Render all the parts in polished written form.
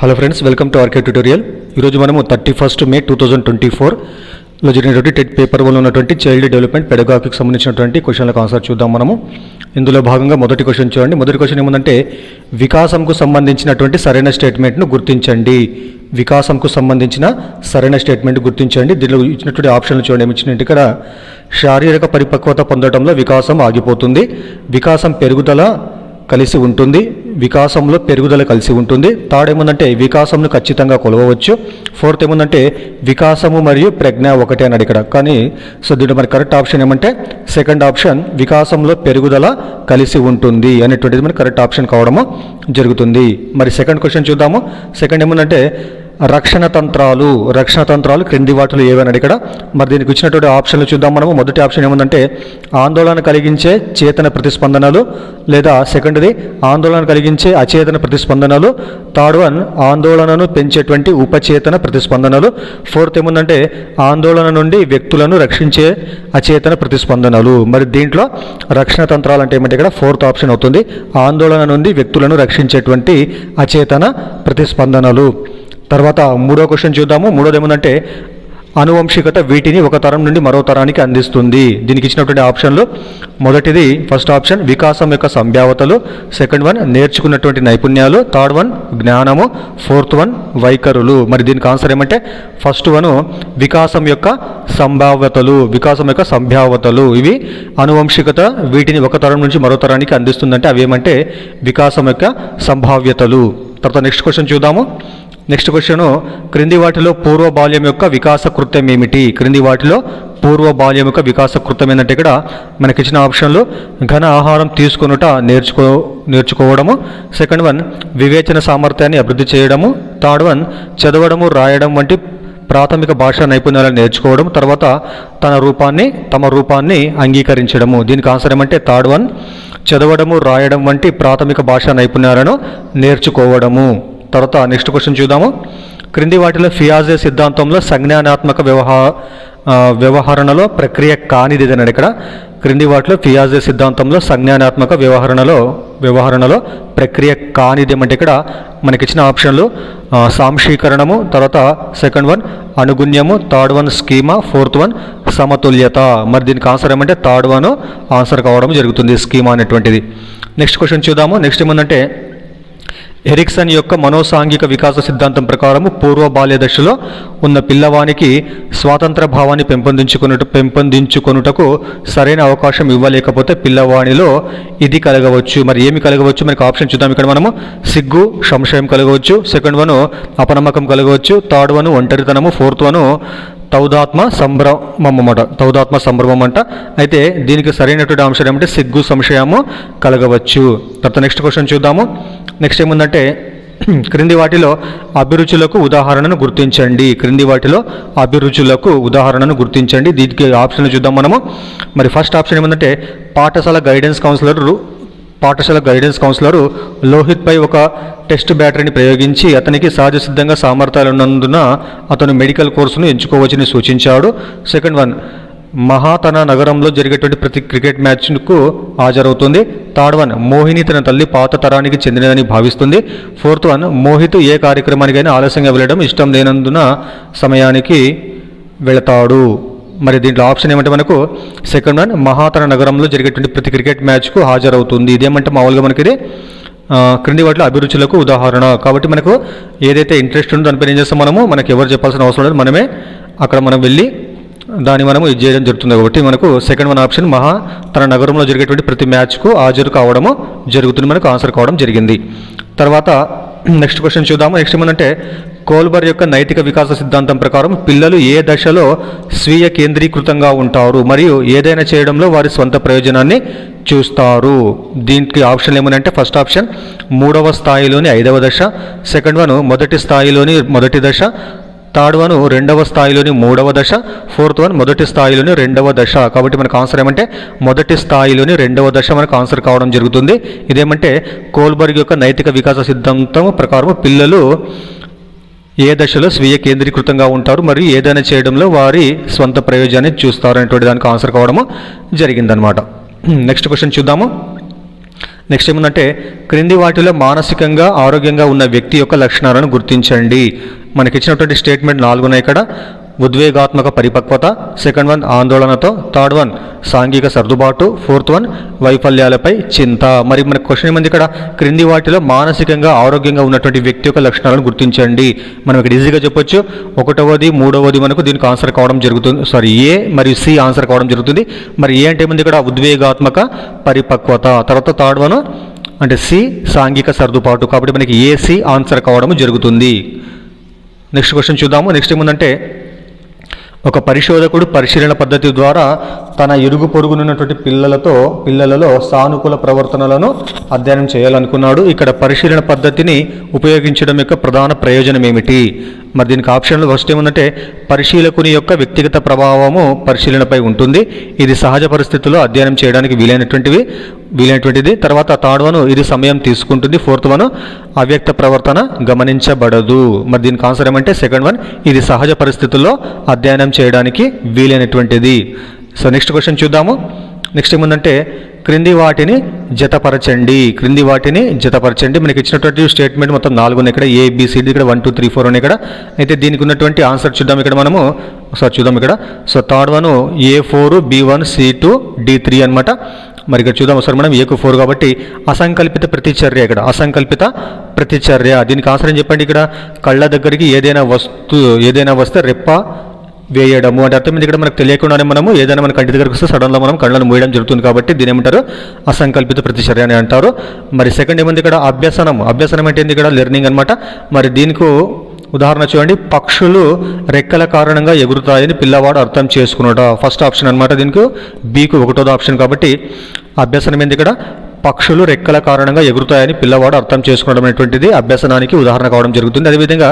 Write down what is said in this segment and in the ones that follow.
Hello friends, welcome to RK tutorial. ఈరోజు మనము 31 మే 2024లో జరిగినటువంటి టెట్ పేపర్ 1లో ఉన్నటువంటి చైల్డ్ డెవలప్మెంట్ పెడగాగికి సంబంధించినటువంటి క్వశ్చన్లకు ఆన్సర్ చూద్దాం. మనము ఇందులో భాగంగా మొదటి క్వశ్చన్ చూడండి. మొదటి క్వశ్చన్ ఏముందంటే వికాసంకు సంబంధించినటువంటి సరైన స్టేట్మెంట్ను గుర్తించండి. వికాసంకు సంబంధించిన సరైన స్టేట్మెంట్ గుర్తించండి. దీనిలో ఇచ్చినటువంటి ఆప్షన్లు చూడండి. ఏమి ఇచ్చినట్టు ఇక్కడ శారీరక పరిపక్వత పొందడంలో వికాసం ఆగిపోతుంది, వికాసం పెరుగుదల కలిసి ఉంటుంది, వికాసంలో పెరుగుదల కలిసి ఉంటుంది. థర్డ్ ఏముందంటే వికాసంను ఖచ్చితంగా కొలవవచ్చు. ఫోర్త్ ఏముందంటే వికాసము మరియు ప్రజ్ఞ ఒకటే అన్నాడు ఇక్కడ. కానీ దీంట్లో మరి కరెక్ట్ ఆప్షన్ ఏమంటే సెకండ్ ఆప్షన్, వికాసంలో పెరుగుదల కలిసి ఉంటుంది అనేటువంటిది మరి కరెక్ట్ ఆప్షన్ కావడము జరుగుతుంది. మరి సెకండ్ క్వశ్చన్ చూద్దాము. సెకండ్ ఏముందంటే రక్షణ తంత్రాలు క్రింది వాటిలో ఏవన్నాడు ఇక్కడ. మరి దీనికి ఇచ్చినటువంటి ఆప్షన్లు చూద్దాం మనము. మొదటి ఆప్షన్ ఏముందంటే ఆందోళన కలిగించే చేతన ప్రతిస్పందనలు, లేదా సెకండ్ది ఆందోళన కలిగించే అచేతన ప్రతిస్పందనలు, థర్డ్ వన్ ఆందోళనను పెంచేటువంటి ఉపచేతన ప్రతిస్పందనలు, ఫోర్త్ ఏముందంటే ఆందోళన నుండి వ్యక్తులను రక్షించే అచేతన ప్రతిస్పందనలు. మరి దీంట్లో రక్షణ తంత్రాలు అంటే ఏమంటే ఇక్కడ ఫోర్త్ ఆప్షన్ అవుతుంది, ఆందోళన నుండి వ్యక్తులను రక్షించేటువంటి అచేతన ప్రతిస్పందనలు. తర్వాత మూడో క్వశ్చన్ చూద్దాము. మూడోది ఏముందంటే అనువంశికత వీటిని ఒక తరం నుండి మరో తరానికి అందిస్తుంది. దీనికి ఇచ్చినటువంటి ఆప్షన్లు మొదటిది ఫస్ట్ ఆప్షన్ వికాసం యొక్క సంభావ్యతలు, సెకండ్ వన్ నేర్చుకున్నటువంటి నైపుణ్యాలు, థర్డ్ వన్ జ్ఞానము, ఫోర్త్ వన్ వైఖరులు. మరి దీనికి ఆన్సర్ ఏమంటే ఫస్ట్ వన్ వికాసం యొక్క సంభావ్యతలు. ఇవి అనువంశికత వీటిని ఒక తరం నుంచి మరో తరానికి అందిస్తుందంటే అవి ఏమంటే వికాసం యొక్క సంభావ్యతలు. తర్వాత నెక్స్ట్ క్వశ్చన్ చూద్దాము. నెక్స్ట్ క్వశ్చన్, క్రింది వాటిలో పూర్వ బాల్యం యొక్క వికాస కృత్యం ఏమిటి? క్రింది వాటిలో పూర్వ బాల్యం యొక్క వికాస కృత్యం ఏంటంటే ఇక్కడ మనకిచ్చిన ఆప్షన్లు ఘన ఆహారం తీసుకొనుట నేర్చుకోవడము, సెకండ్ వన్ వివేచన సామర్థ్యాన్ని అభివృద్ధి చేయడము, థర్డ్ వన్ చదవడము రాయడం వంటి ప్రాథమిక భాషా నైపుణ్యాలను నేర్చుకోవడం, తర్వాత తమ రూపాన్ని అంగీకరించడము. దీనికి ఆన్సర్ ఏమంటే థర్డ్ వన్ చదవడము రాయడం వంటి ప్రాథమిక భాషా నైపుణ్యాలను నేర్చుకోవడము. తర్వాత నెక్స్ట్ క్వశ్చన్ చూద్దాము. క్రింది వాటిలో ఫియాజే సిద్ధాంతంలో సంజ్ఞానాత్మక వ్యవహరణలో ప్రక్రియ కానిది అన్నాడు ఇక్కడ. క్రింది వాటిలో ఫియాజే సిద్ధాంతంలో సంజ్ఞానాత్మక వ్యవహరణలో ప్రక్రియ కానిది అంటే ఇక్కడ మనకిచ్చిన ఆప్షన్లు సాంశీకరణము, తర్వాత సెకండ్ వన్ అనుగుణ్యము, third one schema, fourth one సమతుల్యత. మరి దీనికి ఆన్సర్ ఏమంటే థర్డ్ వన్ ఆన్సర్ కావడం జరుగుతుంది, స్కీమా అనేటువంటిది. నెక్స్ట్ క్వశ్చన్ చూద్దాము. నెక్స్ట్ ఏమందంటే ఎరిక్సన్ యొక్క మనోసాంఘిక వికాస సిద్ధాంతం ప్రకారము పూర్వ బాల్య దశలో ఉన్న పిల్లవానికి స్వాతంత్ర భావాన్ని పెంపొందించుకొనుటకు సరైన అవకాశం ఇవ్వలేకపోతే పిల్లవానిలో ఇది కలగవచ్చు. మరి ఏమి కలగవచ్చు? మనకి ఆప్షన్ చూద్దాం. ఇక్కడ మనము సిగ్గు, సంశయం కలగవచ్చు, సెకండ్ వన్ అపనమ్మకం కలగవచ్చు, థర్డ్ వన్ ఒంటరితనము, ఫోర్త్ వన్ తౌదాత్మ సంభ్రమం అంట. అయితే దీనికి సరైనటువంటి అంశం ఏమంటే సిగ్గు, సంశయము కలగవచ్చు. తర్వాత నెక్స్ట్ క్వశ్చన్ చూద్దాము. నెక్స్ట్ ఏముందంటే క్రింది వాటిలో అభిరుచులకు ఉదాహరణను గుర్తించండి. దీనికి ఆప్షన్లు చూద్దాం మనము. మరి ఫస్ట్ ఆప్షన్ ఏముందంటే పాఠశాల గైడెన్స్ కౌన్సిలరు లోహిత్పై ఒక టెస్ట్ బ్యాటరీని ప్రయోగించి అతనికి సహజ సిద్ధంగా సామర్థ్యాలు ఉన్నందున అతను మెడికల్ కోర్సును ఎంచుకోవచ్చని సూచించాడు. సెకండ్ వన్ మహా తన నగరంలో జరిగేటువంటి ప్రతి క్రికెట్ మ్యాచ్కు హాజరవుతుంది. థర్డ్ వన్ మోహిని తన తల్లి పాత తరానికి చెందినదని భావిస్తుంది. ఫోర్త్ వన్ మోహిత్ ఏ కార్యక్రమానికైనా ఆలస్యంగా వెళ్ళడం ఇష్టం లేనందున సమయానికి వెళతాడు. మరి దీంట్లో ఆప్షన్ ఏమంటే మనకు సెకండ్ వన్ మహా తన నగరంలో జరిగేటువంటి ప్రతి క్రికెట్ మ్యాచ్కు హాజరవుతుంది. ఇదేమంటే మామూలుగా మనకి ఇది క్రింది వాటిలో అభిరుచులకు ఉదాహరణ. కాబట్టి మనకు ఏదైతే ఇంట్రెస్ట్ ఉందో దానిపైన ఏం చేస్తాం మనకు ఎవరు చెప్పాల్సిన అవసరం లేదు, మనమే అక్కడ మనం వెళ్ళి దాన్ని మనము ఇది చేయడం జరుగుతుంది. కాబట్టి మనకు సెకండ్ వన్ ఆప్షన్ మహా తన నగరంలో జరిగేటువంటి ప్రతి మ్యాచ్కు హాజరు కావడము జరుగుతుంది, మనకు ఆన్సర్ కావడం జరిగింది. తర్వాత నెక్స్ట్ క్వశ్చన్ చూద్దాము. నెక్స్ట్ ఏమంటే కోల్బర్ యొక్క నైతిక వికాస సిద్ధాంతం ప్రకారం పిల్లలు ఏ దశలో స్వీయ కేంద్రీకృతంగా ఉంటారు మరియు ఏదైనా చేయడంలో వారి స్వంత ప్రయోజనాన్ని చూస్తారు. దీనికి ఆప్షన్ ఏమనంటే ఫస్ట్ ఆప్షన్ 3వ స్థాయిలోని 5వ దశ, సెకండ్ వన్ మొదటి స్థాయిలోని మొదటి దశ, థర్డ్ వన్ 2వ స్థాయిలోని 3వ దశ, ఫోర్త్ వన్ మొదటి స్థాయిలోని 2వ దశ. కాబట్టి మనకు ఆన్సర్ ఏమంటే మొదటి స్థాయిలోని 2వ దశ మనకు ఆన్సర్ కావడం జరుగుతుంది. ఇదేమంటే కోల్బర్గ్ యొక్క నైతిక వికాస సిద్ధాంతం ప్రకారం పిల్లలు ఏ దశలో స్వీయ కేంద్రీకృతంగా ఉంటారు మరియు ఏదైనా చేయడంలో వారి స్వంత ప్రయోజనాన్ని చూస్తారు అనేటువంటి దానికి ఆన్సర్ కావడము జరిగిందనమాట. నెక్స్ట్ క్వశ్చన్ చూద్దాము. నెక్స్ట్ ఏముందంటే క్రింది వాటిలో మానసికంగా ఆరోగ్యంగా ఉన్న వ్యక్తి యొక్క లక్షణాలను గుర్తించండి. మనకి ఇచ్చినటువంటి స్టేట్మెంట్ 4 ఉన్నాయి ఇక్కడ. ఉద్వేగాత్మక పరిపక్వత, సెకండ్ వన్ ఆందోళనతో, థర్డ్ వన్ సాంఘిక సర్దుబాటు, ఫోర్త్ వన్ వైఫల్యాలపై చింత. మరి మనకు క్వశ్చన్ ఏమంది ఇక్కడ, క్రింది వాటిలో మానసికంగా ఆరోగ్యంగా ఉన్నటువంటి వ్యక్తి యొక్క లక్షణాలను గుర్తించండి. మనం ఇక్కడ ఈజీగా చెప్పొచ్చు. 1వది 3వది మనకు దీనికి ఆన్సర్ కావడం జరుగుతుంది. ఏ మరియు సి ఆన్సర్ కావడం జరుగుతుంది. మరి ఏ అంటే ఏముంది ఇక్కడ, ఉద్వేగాత్మక పరిపక్వత. తర్వాత థర్డ్ వన్ అంటే సి సాంఘిక సర్దుబాటు. కాబట్టి మనకి ఏసి ఆన్సర్ కావడం జరుగుతుంది. నెక్స్ట్ క్వశ్చన్ చూద్దాము. నెక్స్ట్ ఏముందంటే, ఒక పరిశోధకుడు పరిశీలన పద్ధతి ద్వారా తన ఇరుగు పొరుగునున్నటువంటి పిల్లలలో సానుకూల ప్రవర్తనలను అధ్యయనం చేయాలనుకున్నాడు. ఇక్కడ పరిశీలన పద్ధతిని ఉపయోగించడం యొక్క ప్రధాన ప్రయోజనం ఏమిటి? మరి దీనికి ఆప్షన్లు ఫస్ట్ ఏముందంటే, పరిశీలకుని యొక్క వ్యక్తిగత ప్రభావము పరిశీలనపై ఉంటుంది. ఇది సహజ పరిస్థితుల్లో అధ్యయనం చేయడానికి వీలైనటువంటిది. తర్వాత థర్డ్ వన్ ఇది సమయం తీసుకుంటుంది. ఫోర్త్ వన్ అవ్యక్త ప్రవర్తన గమనించబడదు. మరి దీనికి ఆన్సర్ ఏమంటే సెకండ్ వన్ ఇది సహజ పరిస్థితుల్లో అధ్యయనం చేయడానికి వీలైనటువంటిది. సో నెక్స్ట్ క్వశ్చన్ చూద్దాము. నెక్స్ట్ ఏముందంటే, క్రింది వాటిని జతపరచండి. మనకి ఇచ్చినటువంటి స్టేట్మెంట్ మొత్తం 4 ఉన్నాయి ఇక్కడ. ఏబిసిడి ఇక్కడ 1 2 3 4 ఉన్నాయి ఇక్కడ. అయితే దీనికి ఉన్నటువంటి ఆన్సర్ చూద్దాం ఇక్కడ మనము ఒకసారి చూద్దాం ఇక్కడ. So third one A4 B1 C2 D3 అనమాట. మరి ఇక్కడ చూద్దాం ఒకసారి మనం A కు 4 కాబట్టి అసంకల్పిత ప్రతిచర్య. ఇక్కడ అసంకల్పిత ప్రతిచర్య దీనికి ఆన్సర్ ఏం చెప్పండి. ఇక్కడ కళ్ళ దగ్గరికి ఏదైనా వస్తే రెప్ప వేయడము అంటే అర్థం. ఇక్కడ మనకు తెలియకుండానే మనము ఏదైనా మన కంటి దగ్గరకు వస్తే సడన్గా మనం కళ్ళను మూయడం జరుగుతుంది కాబట్టి దీని ఏమంటారు, అసంకల్పిత ప్రతిచర్య అని అంటారు. మరి సెకండ్ ఏముంది ఇక్కడ, అభ్యసనం అంటే ఏంది ఇక్కడ, లెర్నింగ్ అనమాట. మరి దీనికి ఉదాహరణ చూడండి, పక్షులు రెక్కల కారణంగా ఎగురుతాయని పిల్లవాడు అర్థం చేసుకున్నాడు. ఫస్ట్ ఆప్షన్ అనమాట. దీనికి బీకు 1వ ఆప్షన్ కాబట్టి అభ్యసనం ఏంది ఇక్కడ, పక్షులు రెక్కల కారణంగా ఎగురుతాయని పిల్లవాడు అర్థం చేసుకోవడం అనేటువంటిది అభ్యసనానికి ఉదాహరణ కావడం జరుగుతుంది. అదేవిధంగా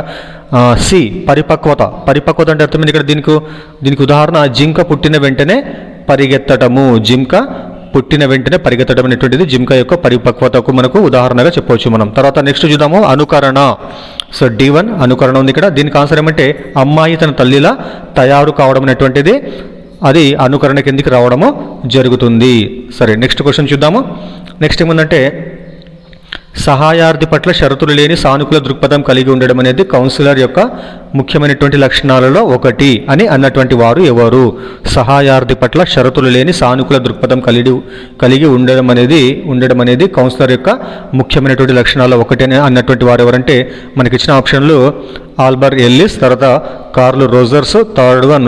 సి పరిపక్వత అంటే అర్థమైంది ఇక్కడ. దీనికి ఉదాహరణ జింక పుట్టిన వెంటనే పరిగెత్తటము అనేటువంటిది జింక యొక్క పరిపక్వతకు మనకు ఉదాహరణగా చెప్పవచ్చు మనం. తర్వాత నెక్స్ట్ చూద్దాము అనుకరణ. సో D1 అనుకరణ ఉంది ఇక్కడ. దీనికి ఆన్సర్ ఏమంటే అమ్మాయి తన తల్లిలా తయారు కావడం అనేటువంటిది అది అనుకరణ కిందికి రావడము జరుగుతుంది. సరే నెక్స్ట్ క్వశ్చన్ చూద్దాము. నెక్స్ట్ ఏముందంటే, సహాయార్థి పట్ల షరతులు లేని సానుకూల దృక్పథం కలిగి ఉండడం అనేది కౌన్సిలర్ యొక్క ముఖ్యమైనటువంటి లక్షణాలలో ఒకటి అని అన్నటువంటి వారు ఎవరు? సహాయార్థి పట్ల షరతులు లేని సానుకూల దృక్పథం కలిగి ఉండడం అనేది కౌన్సిలర్ యొక్క ముఖ్యమైనటువంటి లక్షణాల్లో ఒకటి అని అన్నటువంటి వారు ఎవరంటే మనకిచ్చిన ఆప్షన్లు ఆల్బర్ ఎల్లిస్, తర్వాత curl Rogers, third one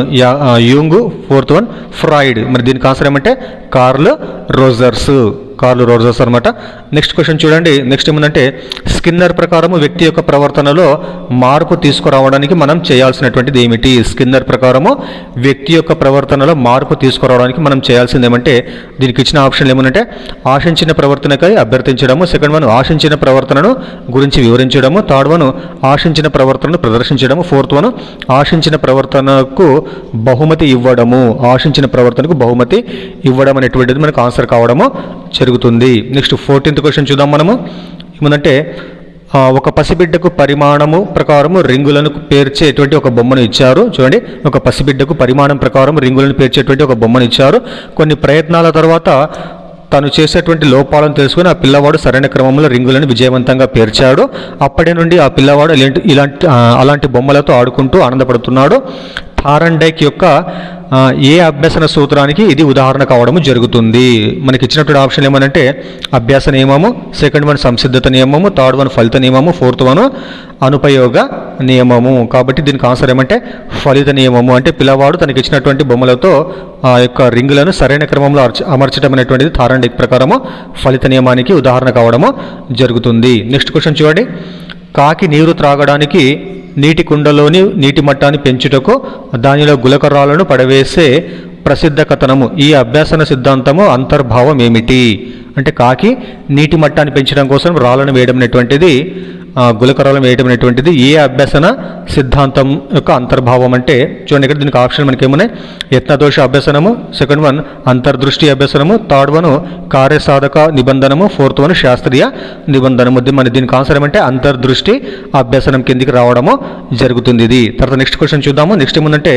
Jung, fourth one Freud. మరి దీనికి ఆన్సర్ ఏమంటే కార్ల్ రోజర్స్ అనమాట. నెక్స్ట్ క్వశ్చన్ చూడండి. నెక్స్ట్ ఏముందంటే, స్కిన్నర్ ప్రకారం వ్యక్తి యొక్క ప్రవర్తనలో మార్పు తీసుకురావడానికి మనం చేయాల్సినటువంటిది ఏమిటి? స్కిన్నర్ ప్రకారము వ్యక్తి యొక్క ప్రవర్తనలో మార్పు తీసుకురావడానికి మనం చేయాల్సింది ఏమంటే, దీనికి ఇచ్చిన ఆప్షన్లు ఏమంటే ఆశించిన ప్రవర్తనకై అభ్యర్థించడము, సెకండ్ వన్ ఆశించిన ప్రవర్తనను గురించి వివరించడము, థర్డ్ వన్ ఆశించిన ప్రవర్తనను ప్రదర్శించడము, ఫోర్త్ వన్ ఆశించిన ప్రవర్తనకు బహుమతి ఇవ్వడం అనేటువంటిది మనకు ఆన్సర్ కావడము జరుగుతుంది. నెక్స్ట్ 14th క్వశ్చన్ చూద్దాం మనము. ఏమంటే, ఒక పసిబిడ్డకు పరిమాణము ప్రకారం రింగులను పేర్చేటువంటి ఒక బొమ్మను ఇచ్చారు. చూడండి, ఒక పసిబిడ్డకు పరిమాణం ప్రకారం రింగులను పేర్చేటువంటి ఒక బొమ్మను ఇచ్చారు. కొన్ని ప్రయత్నాల తర్వాత తను చేసేటువంటి లోపాలను తెలుసుకుని ఆ పిల్లవాడు సరైన క్రమంలో రింగులను విజయవంతంగా పేర్చాడు. అప్పటి నుండి ఆ పిల్లవాడు అలాంటి బొమ్మలతో ఆడుకుంటూ ఆనందపడుతున్నాడు. థారండైక్ యొక్క ఏ అభ్యసన సూత్రానికి ఇది ఉదాహరణ కావడం జరుగుతుంది? మనకి ఇచ్చినటువంటి ఆప్షన్ ఏమనంటే అభ్యాస నియమము, సెకండ్ వన్ సంసిద్ధత నియమము, థర్డ్ వన్ ఫలిత నియమము, ఫోర్త్ వన్ అనుపయోగ నియమము. కాబట్టి దీనికి ఆన్సర్ ఏమంటే ఫలిత నియమము. అంటే పిల్లవాడు తనకి ఇచ్చినటువంటి బొమ్మలతో ఆ యొక్క రింగులను సరైన క్రమంలో అమర్చడం అనేటువంటిది థారండైక్ ప్రకారము ఫలిత నియమానికి ఉదాహరణ కావడము జరుగుతుంది. నెక్స్ట్ క్వశ్చన్ చూడండి. కాకి నీరు త్రాగడానికి నీటి కుండలోని నీటి మట్టాన్ని పెంచుటకు దానిలో గులకరాలను పడవేసే ప్రసిద్ధ కథనము ఈ అభ్యాసన సిద్ధాంతము అంతర్భావం ఏమిటి? అంటే కాకి నీటి మట్టాన్ని పెంచడం కోసం రాళ్ళను వేయడం అనేటువంటిది గులకరాలను వేయడం అనేటువంటిది ఏ అభ్యసన సిద్ధాంతం యొక్క అంతర్భావం అంటే చూడండి ఇక్కడ దీనికి ఆప్షన్ మనకి ఏమున్నాయి, యత్నదోష అభ్యసనము, సెకండ్ వన్ అంతర్దృష్టి అభ్యసనము, థర్డ్ వన్ కార్యసాధక నిబంధనము, ఫోర్త్ వన్ శాస్త్రీయ నిబంధనము. మన దీనికి ఆన్సర్ ఏమంటే అంతర్దృష్టి అభ్యసనం కిందికి రావడము జరుగుతుంది ఇది. తర్వాత నెక్స్ట్ క్వశ్చన్ చూద్దాము. నెక్స్ట్ ఏముందంటే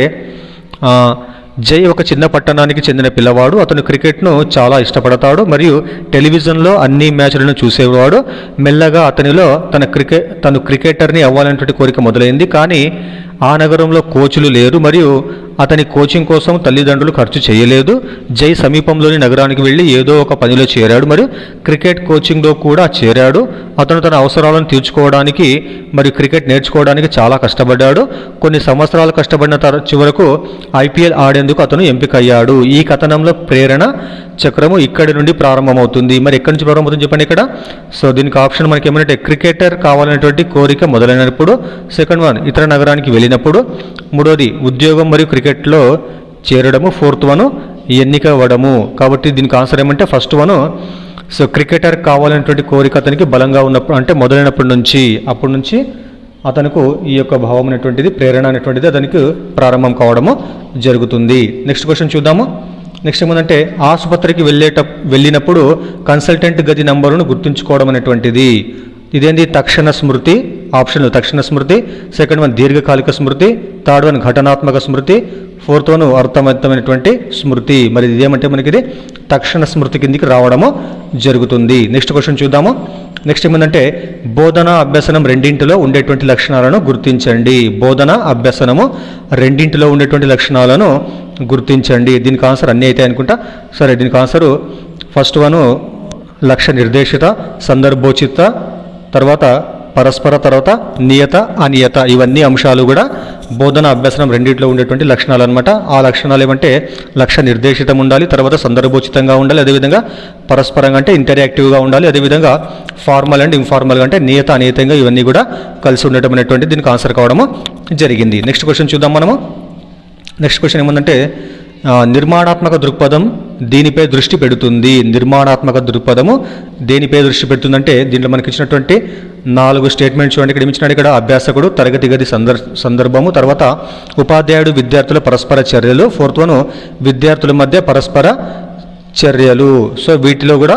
జై ఒక చిన్న పట్టణానికి చెందిన పిల్లవాడు. అతను క్రికెట్ను చాలా ఇష్టపడతాడు మరియు టెలివిజన్లో అన్ని మ్యాచ్లను చూసేవాడు. మెల్లగా అతనిలో తను క్రికెటర్ని అవ్వాలనేటువంటి కోరిక మొదలైంది. కానీ ఆ నగరంలో కోచ్లు లేరు మరియు అతని కోచింగ్ కోసం తల్లిదండ్రులు ఖర్చు చేయలేదు. జై సమీపంలోని నగరానికి వెళ్ళి ఏదో ఒక పనిలో చేరాడు మరియు క్రికెట్ కోచింగ్లో కూడా చేరాడు. అతను తన అవసరాలను తీర్చుకోవడానికి మరియు క్రికెట్ నేర్చుకోవడానికి చాలా కష్టపడ్డాడు. కొన్ని సంవత్సరాలు కష్టపడిన చివరకు ఐపీఎల్ ఆడేందుకు అతను ఎంపికయ్యాడు. ఈ కథనంలో ప్రేరణ చక్రము ఇక్కడి నుండి ప్రారంభమవుతుంది. మరి ఎక్కడి నుంచి ప్రారంభమవుతుంది చెప్పండి ఇక్కడ. సో దీనికి ఆప్షన్ మనకి ఏమంటే క్రికెటర్ కావాలనేటువంటి కోరిక మొదలైనప్పుడు, సెకండ్ వన్ ఇతర నగరానికి వెళ్ళినప్పుడు, మూడోది ఉద్యోగం మరియు క్రికెట్లో చేరడము, ఫోర్త్ వన్ ఎన్నిక అవ్వడము. కాబట్టి దీనికి ఆన్సర్ ఏమంటే ఫస్ట్ వన్. సో క్రికెటర్ కావాలనేటువంటి కోరిక అతనికి బలంగా ఉన్నప్పుడు అంటే మొదలైనప్పటి నుంచి అప్పటి నుంచి అతనికి ఈ యొక్క భావం అనేటువంటిది ప్రేరణ అనేటువంటిది అతనికి ప్రారంభం కావడము జరుగుతుంది. నెక్స్ట్ క్వశ్చన్ చూద్దాము. నెక్స్ట్ ఏమంటే ఆసుపత్రికి వెళ్ళినప్పుడు కన్సల్టెంట్ గది నంబరును గుర్తుంచుకోవడం అనేటువంటిది. ఇదేంటి తక్షణ స్మృతి. ఆప్షన్లు తక్షణ స్మృతి, సెకండ్ వన్ దీర్ఘకాలిక స్మృతి, థర్డ్ వన్ ఘటనాత్మక స్మృతి, ఫోర్త్ వన్ అర్థవంతమైనటువంటి స్మృతి. మరి ఇదేమంటే మనకి ఇది తక్షణ స్మృతి కిందికి రావడము జరుగుతుంది. నెక్స్ట్ క్వశ్చన్ చూద్దాము. నెక్స్ట్ ఏమంటే బోధన అభ్యసనం రెండింటిలో ఉండేటువంటి లక్షణాలను గుర్తించండి. బోధన అభ్యసనము రెండింటిలో ఉండేటువంటి లక్షణాలను గుర్తించండి. దీనికి ఆన్సర్ అన్నీ అయితే అనుకుంటా. సరే, దీనికి ఆన్సరు ఫస్ట్ వన్ లక్ష్య నిర్దేశిత, సందర్భోచిత, తర్వాత పరస్పర, తర్వాత నియత అనియత. ఇవన్నీ అంశాలు కూడా బోధన అభ్యసనం రెండింటిలో ఉండేటువంటి లక్షణాలు అనమాట. ఆ లక్షణాలు ఏమంటే లక్ష్య నిర్దేశితం ఉండాలి, తర్వాత సందర్భోచితంగా ఉండాలి, అదేవిధంగా పరస్పరంగా అంటే ఇంటరాక్టివ్గా ఉండాలి, అదేవిధంగా ఫార్మల్ అండ్ ఇన్ఫార్మల్గా అంటే నియత అనియతంగా ఇవన్నీ కూడా కలిసి ఉండటం అనేటువంటి దీనికి ఆన్సర్ కావడము జరిగింది. నెక్స్ట్ క్వశ్చన్ చూద్దాం మనము. నెక్స్ట్ క్వశ్చన్ ఏముందంటే నిర్మాణాత్మక దృక్పథం దీనిపై దృష్టి పెడుతుంది. నిర్మాణాత్మక దృక్పథము దేనిపై దృష్టి పెడుతుందంటే దీంట్లో మనకి ఇచ్చినటువంటి 4 స్టేట్మెంట్స్ చూడండి. ఇక్కడ ఇచ్చినాడు ఇక్కడ అభ్యాసకుడు, తరగతి గది సందర్భము, తర్వాత ఉపాధ్యాయుడు విద్యార్థుల పరస్పర చర్యలు, ఫోర్త్ వన్ విద్యార్థుల మధ్య పరస్పర చర్యలు. సో వీటిలో కూడా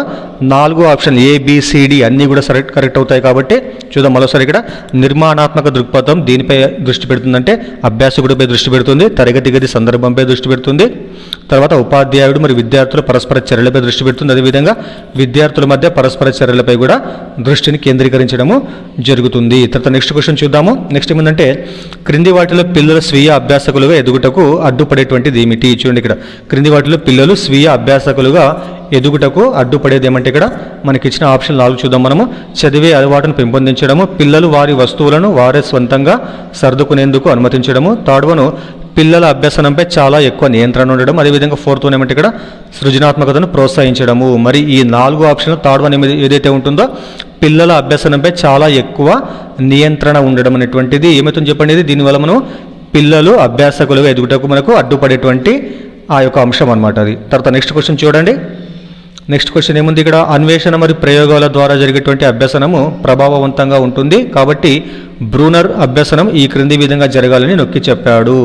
4 ఆప్షన్ ABCD అన్నీ కూడా కరెక్ట్ అవుతాయి. కాబట్టి చూద్దాం మరోసారి. ఇక్కడ నిర్మాణాత్మక దృక్పథం దీనిపై దృష్టి పెడుతుందంటే అభ్యాసకుడిపై దృష్టి పెడుతుంది, తరగతి గది సందర్భంపై దృష్టి పెడుతుంది, తర్వాత ఉపాధ్యాయుడు మరియు విద్యార్థుల పరస్పర చర్యలపై దృష్టి పెడుతుంది, అదేవిధంగా విద్యార్థుల మధ్య పరస్పర చర్యలపై కూడా దృష్టిని కేంద్రీకరించడము జరుగుతుంది. తర్వాత నెక్స్ట్ క్వశ్చన్ చూద్దాము. నెక్స్ట్ ఏమిటంటే క్రింది వాటిలో పిల్లల స్వీయ అభ్యాసకులుగా ఎదుగుటకు అడ్డుపడేటువంటిది ఏమిటి? చూడండి ఇక్కడ క్రింది వాటిలో పిల్లలు స్వీయ అభ్యాసకులుగా ఎదుగుటకు అడ్డుపడేది ఏమంటే ఇక్కడ మనకి ఇచ్చిన ఆప్షన్ 4 చూద్దాం మనము. చదివే అలవాటును పెంపొందించడము, పిల్లలు వారి వస్తువులను వారే స్వంతంగా సర్దుకునేందుకు అనుమతించడము, థర్డ్ వన్ పిల్లల అభ్యసనంపై చాలా ఎక్కువ నియంత్రణ ఉండడం, అదేవిధంగా ఫోర్త్ వన్ ఏమంటే ఇక్కడ సృజనాత్మకతను ప్రోత్సహించడము. మరి ఈ 4 ఆప్షన్లు థర్డ్ వన్ ఏదైతే ఉంటుందో పిల్లల అభ్యసనంపై చాలా ఎక్కువ నియంత్రణ ఉండడం అనేటువంటిది ఏమవుతుందో చెప్పండి. దీనివల్ల మనం పిల్లలు అభ్యాసకులుగా ఎదుగుటకు మనకు అడ్డుపడేటువంటి ఆ యొక్క అంశం అనమాట అది. తర్వాత నెక్స్ట్ క్వశ్చన్ చూడండి. నెక్స్ట్ క్వశ్చన్ ఏముంది ఇక్కడ అన్వేషణ మరియు ప్రయోగాల ద్వారా జరిగేటువంటి అభ్యసనము ప్రభావవంతంగా ఉంటుంది. కాబట్టి బ్రూనర్ అభ్యసనం ఈ క్రింది విధంగా జరగాలని నొక్కి చెప్పాడు.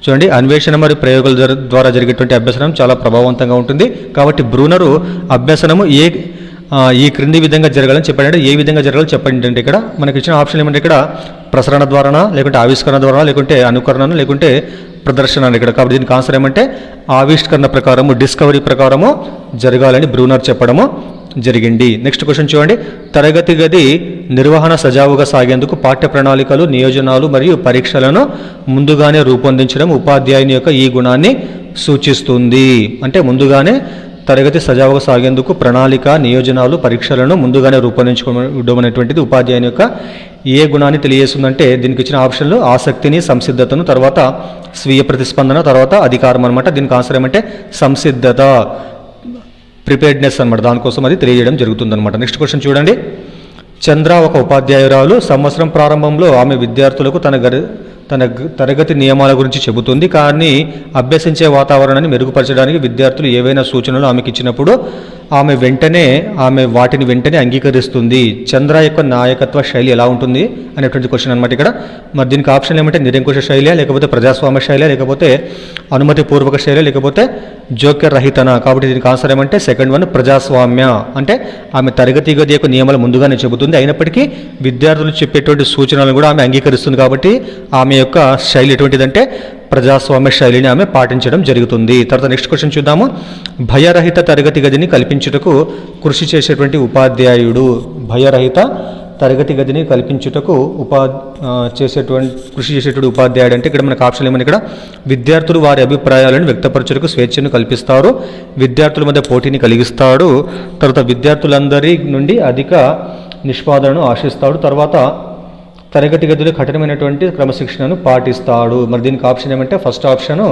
చూడండి, అన్వేషణ మరియు ప్రయోగాల ద్వారా జరిగేటువంటి అభ్యసనం చాలా ప్రభావవంతంగా ఉంటుంది. కాబట్టి బ్రూనరు అభ్యసనము ఈ క్రింది విధంగా జరగాలని చెప్పాడంటే ఏ విధంగా జరగాలని చెప్పండి అంటే ఇక్కడ మనకి ఇచ్చిన ఆప్షన్ ఏమంటే ఇక్కడ ప్రసరణ ద్వారానా, లేకుంటే ఆవిష్కరణ ద్వారా, లేకుంటే అనుకరణ, లేకుంటే ప్రదర్శన ఇక్కడ. కాబట్టి దీనికి ఆన్సర్ ఏమంటే ఆవిష్కరణ ప్రకారము, డిస్కవరీ ప్రకారము జరగాలని బ్రూనర్ చెప్పడము జరిగింది. నెక్స్ట్ క్వశ్చన్ చూడండి. తరగతి గది నిర్వహణ సజావుగా సాగేందుకు పాఠ్య ప్రణాళికలు, నియోజనాలు మరియు పరీక్షలను ముందుగానే రూపొందించడం ఉపాధ్యాయుని యొక్క ఈ గుణాన్ని సూచిస్తుంది. అంటే ముందుగానే తరగతి సజావుగా సాగేందుకు ప్రణాళిక, నియోజనాలు, పరీక్షలను ముందుగానే రూపొందించుకోవడం అనేటువంటిది ఉపాధ్యాయుని యొక్క ఏ గుణాన్ని తెలియజేస్తుందంటే దీనికి ఇచ్చిన ఆప్షన్లు ఆసక్తిని, సంసిద్ధతను, తర్వాత స్వీయ ప్రతిస్పందన, తర్వాత అధికారం అనమాట. దీనికి ఆన్సర్ ఏమంటే సంసిద్ధత, ప్రిపేర్డ్నెస్ అనమాట. దానికోసం అది తెలియజేయడం జరుగుతుందన్నమాట. నెక్స్ట్ క్వశ్చన్ చూడండి. చంద్ర ఒక ఉపాధ్యాయురాలు. సంవత్సరం ప్రారంభంలో ఆమె విద్యార్థులకు తన తరగతి నియమాల గురించి చెబుతుంది. కానీ అభ్యసించే వాతావరణాన్ని మెరుగుపరచడానికి విద్యార్థులు ఏవైనా సూచనలు ఆమెకి ఇచ్చినప్పుడు ఆమె వాటిని వెంటనే అంగీకరిస్తుంది. చంద్ర యొక్క నాయకత్వ శైలి ఎలా ఉంటుంది అనేటువంటి క్వశ్చన్ అనమాట ఇక్కడ. మరి దీనికి ఆప్షన్ ఏమంటే నిరంకుశ శైలియా, లేకపోతే ప్రజాస్వామ్య శైలియా, లేకపోతే అనుమతిపూర్వక శైలియా, లేకపోతే జోక్య రహితన. కాబట్టి దీనికి ఆన్సర్ ఏమంటే సెకండ్ వన్ ప్రజాస్వామ్య. అంటే ఆమె తరగతి గది యొక్క నియమాలు ముందుగానే చెబుతుంది, అయినప్పటికీ విద్యార్థులు చెప్పేటువంటి సూచనలను కూడా ఆమె అంగీకరిస్తుంది. కాబట్టి ఆమె యొక్క శైలి ఎటువంటిదంటే ప్రజాస్వామ్య శైలిని ఆమె పాటించడం జరుగుతుంది. తర్వాత నెక్స్ట్ క్వశ్చన్ చూద్దాము. భయరహిత తరగతి గదిని కల్పించుటకు కృషి చేసేటువంటి ఉపాధ్యాయుడు. భయరహిత తరగతి గదిని కల్పించుటకు కృషి చేసేటువంటి ఉపాధ్యాయుడు అంటే ఇక్కడ మనకు ఆప్షన్ ఏమని, ఇక్కడ విద్యార్థులు వారి అభిప్రాయాలను వ్యక్తపరచుటకు స్వేచ్ఛను కల్పిస్తారు, విద్యార్థుల మధ్య పోటీని కలిగిస్తాడు, తర్వాత విద్యార్థులందరి నుండి అధిక నిష్పాదనను ఆశిస్తాడు, తర్వాత తరగతి గదిలో కఠినమైనటువంటి క్రమశిక్షణను పాటిస్తాడు. మరి దీనికి ఆప్షన్ ఏమంటే ఫస్ట్ ఆప్షను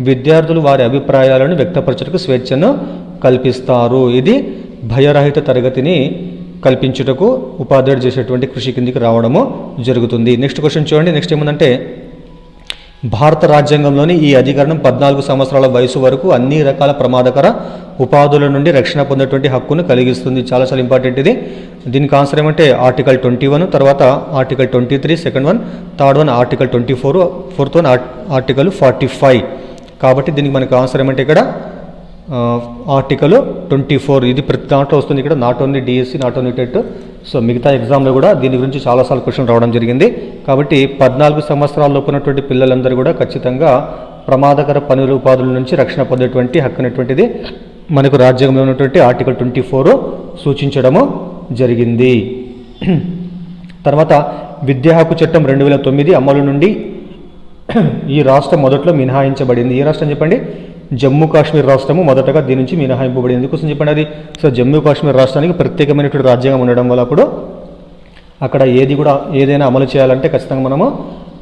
విద్యార్థులు వారి అభిప్రాయాలను వ్యక్తపరచుటకు స్వేచ్ఛను కల్పిస్తారు. ఇది భయరహిత తరగతిని కల్పించుటకు ఉపాధ్యాయుడు చేసేటువంటి కృషి కిందికి రావడము జరుగుతుంది. నెక్స్ట్ క్వశ్చన్ చూడండి. నెక్స్ట్ ఏముందంటే భారత రాజ్యాంగంలోని ఈ అధికరణం 14 సంవత్సరాల వయసు వరకు అన్ని రకాల ప్రమాదకర ఉపాధుల నుండి రక్షణ పొందేటువంటి హక్కును కలిగిస్తుంది. చాలా చాలా ఇంపార్టెంట్ ఇది. దీనికి ఆన్సర్ ఏమంటే ఆర్టికల్ 21, తర్వాత article 23 second one, third one article 24, fourth one article 45. కాబట్టి దీనికి మనకు ఆన్సర్ ఏమంటే ఇక్కడ ఆర్టికల్ 24. ఇది ప్రతి దాంట్లో వస్తుంది ఇక్కడ, not only DSC, not only TET. So మిగతా ఎగ్జామ్లో కూడా దీని గురించి చాలాసార్లు క్వశ్చన్ రావడం జరిగింది. కాబట్టి 14 సంవత్సరాల లోపు ఉన్నటువంటి పిల్లలందరూ కూడా ఖచ్చితంగా ప్రమాదకర పనుల ఉపాధుల నుంచి రక్షణ పొందేటువంటి హక్కు అనేటువంటిది మనకు రాజ్యాంగంలో ఉన్నటువంటి ఆర్టికల్ 24 సూచించడము జరిగింది. తర్వాత విద్యా హక్కు చట్టం 2009 అమలు నుండి ఈ రాష్ట్రం మొదట్లో మినహాయించబడింది. ఏ రాష్ట్రం చెప్పండి? జమ్మూ కాశ్మీర్ రాష్ట్రము మొదటగా దీని నుంచి మినహాయింపబడింది. ఎందుకోసం చెప్పండి అది? సో జమ్మూ కాశ్మీర్ రాష్ట్రానికి ప్రత్యేకమైనటువంటి రాజ్యాంగం ఉండడం వల్ల అప్పుడు అక్కడ ఏదైనా అమలు చేయాలంటే ఖచ్చితంగా మనము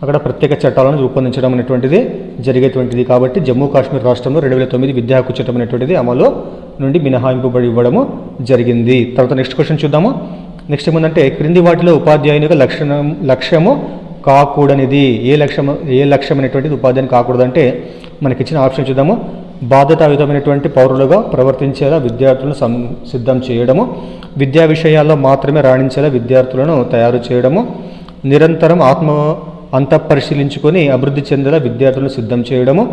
అక్కడ ప్రత్యేక చట్టాలను రూపొందించడం అనేటువంటిది జరిగేటువంటిది. కాబట్టి జమ్మూ కాశ్మీర్ రాష్ట్రంలో 2009 విద్యా హక్కు చట్టం అనేటువంటిది అమలు నుండి మినహాయింపబడి ఇవ్వడము జరిగింది. తర్వాత నెక్స్ట్ క్వశ్చన్ చూద్దాము. నెక్స్ట్ ఏముందంటే క్రింది వాటిలో ఉపాధ్యాయుని యొక్క లక్ష్యము కాకూడనిది. ఏ లక్ష్యం అనేటువంటిది ఉపాధ్యాయుని కాకూడదంటే మనకి ఇచ్చిన ఆప్షన్ చూద్దాము. బాధ్యతాయుతమైనటువంటి పౌరులుగా ప్రవర్తించేలా విద్యార్థులను సిద్ధం చేయడము, విద్యా విషయాల్లో మాత్రమే రాణించేలా విద్యార్థులను తయారు చేయడము, నిరంతరం అంతఃపరిశీలించుకొని అభివృద్ధి చెందేలా విద్యార్థులను సిద్ధం చేయడము,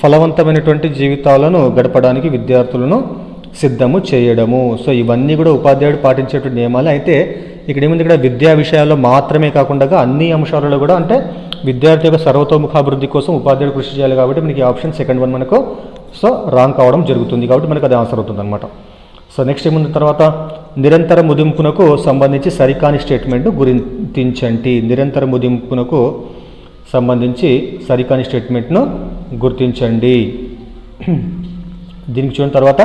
ఫలవంతమైనటువంటి జీవితాలను గడపడానికి విద్యార్థులను సిద్ధము చేయడము. సో ఇవన్నీ కూడా ఉపాధ్యాయుడు పాటించేటువంటి నియమాలు. అయితే ఇక్కడ ఏముంది, ఇక్కడ విద్యా విషయాల్లో మాత్రమే కాకుండా అన్ని అంశాలలో కూడా అంటే విద్యార్థి యొక్క సర్వతోముఖాభివృద్ధి కోసం ఉపాధ్యాయుడు కృషి చేయాలి. కాబట్టి మనకి ఆప్షన్ సెకండ్ వన్ మనకు రాంగ్ కావడం జరుగుతుంది. కాబట్టి మనకు అది ఆన్సర్ అవుతుంది అనమాట. సో నెక్స్ట్ ఏముంది తర్వాత నిరంతర ముదింపునకు సంబంధించి సరికాని స్టేట్మెంట్ను గుర్తించండి. నిరంతర ముదింపునకు సంబంధించి సరికాని స్టేట్మెంట్ను గుర్తించండి. దీనికి చూసిన తర్వాత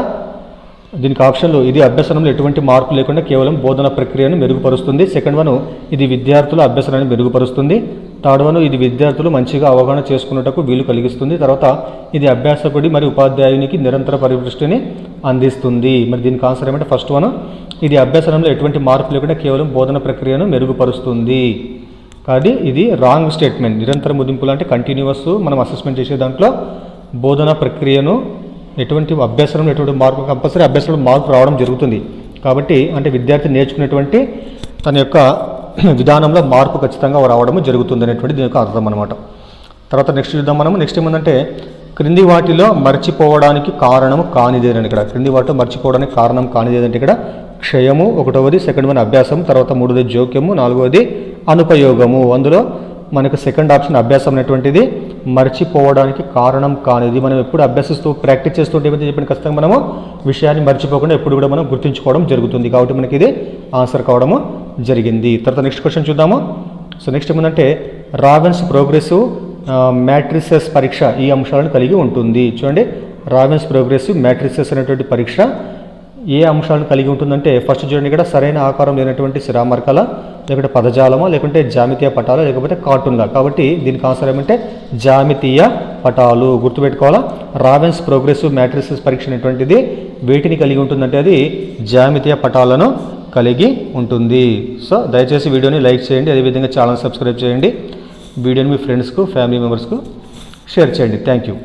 దీనికి ఆప్షన్లు ఇది అభ్యసనంలో ఎటువంటి మార్పు లేకుండా కేవలం బోధన ప్రక్రియను మెరుగుపరుస్తుంది. సెకండ్ వన్ ఇది విద్యార్థుల అభ్యసనాన్ని మెరుగుపరుస్తుంది. థర్డ్ వన్ ఇది విద్యార్థులు మంచిగా అవగాహన చేసుకున్నటకు వీలు కలిగిస్తుంది. తర్వాత ఇది అభ్యాసకుడి మరియు ఉపాధ్యాయునికి నిరంతర పరిదృష్టిని అందిస్తుంది. మరి దీనికి ఆన్సర్ ఏమంటే ఫస్ట్ వన్ ఇది అభ్యసనంలో ఎటువంటి మార్పు లేకుండా కేవలం బోధన ప్రక్రియను మెరుగుపరుస్తుంది. కానీ ఇది రాంగ్ స్టేట్మెంట్. నిరంతర ముదింపులు అంటే కంటిన్యూస్ మనం అసెస్మెంట్ చేసే దాంట్లో బోధన ప్రక్రియను ఎటువంటి అభ్యాసంలో ఎటువంటి మార్పు కంపల్సరీ అభ్యాసంలో మార్పు రావడం జరుగుతుంది. కాబట్టి అంటే విద్యార్థి నేర్చుకునేటువంటి తన యొక్క విధానంలో మార్పు ఖచ్చితంగా రావడము జరుగుతుంది అనేటువంటి దీని యొక్క అర్థం అనమాట. తర్వాత నెక్స్ట్ చూద్దాం మనము. నెక్స్ట్ ఏమందంటే క్రింది వాటిలో మర్చిపోవడానికి కారణము కానిదేనని. ఇక్కడ క్రింది వాటిలో మర్చిపోవడానికి కారణం కానిదేదంటే ఇక్కడ క్షయము ఒకటవది, సెకండ్ వన్ అభ్యాసం, తర్వాత మూడవది జోక్యము, నాలుగవది అనుపయోగము. అందులో మనకు సెకండ్ ఆప్షన్ అభ్యాసం అనేటువంటిది మర్చిపోవడానికి కారణం కానిది. మనం ఎప్పుడు అభ్యసిస్తూ ప్రాక్టీస్ చేస్తుంటే ఏమైతే చెప్పిన ఖచ్చితంగా మనము విషయాన్ని మర్చిపోకుండా ఎప్పుడు కూడా మనం గుర్తుంచుకోవడం జరుగుతుంది. కాబట్టి మనకి ఇది ఆన్సర్ కావడము జరిగింది. తర్వాత నెక్స్ట్ క్వశ్చన్ చూద్దాము. సో నెక్స్ట్ ఏమందంటే రావెన్స్ ప్రోగ్రెసివ్ మ్యాట్రిసెస్ పరీక్ష ఈ అంశాలను కలిగి ఉంటుంది. చూడండి రావెన్స్ ప్రోగ్రెసివ్ మ్యాట్రిసెస్ అనేటువంటి పరీక్ష ఏ అంశాలను కలిగి ఉంటుందంటే ఫస్ట్ చూడండి ఇక్కడ సరైన ఆకారం లేనటువంటి శిరామర్కల, లేకుంటే పదజాలమా, లేకుంటే జామితీయ పటాలు, లేకపోతే కార్టూన్లా. కాబట్టి దీనికి ఆన్సర్ ఏమంటే జామితీయ పటాలు. గుర్తుపెట్టుకోవాలా. రావెన్స్ ప్రోగ్రెసివ్ మ్యాట్రిసెస్ పరీక్ష అనేటువంటిది వేటిని కలిగి ఉంటుందంటే అది జామితీయ పటాలను కలిగి ఉంటుంది. సో దయచేసి వీడియోని లైక్ చేయండి, అదేవిధంగా ఛానల్ సబ్స్క్రైబ్ చేయండి, వీడియోని మీ ఫ్రెండ్స్కు ఫ్యామిలీ మెంబర్స్కు షేర్ చేయండి. Thank you.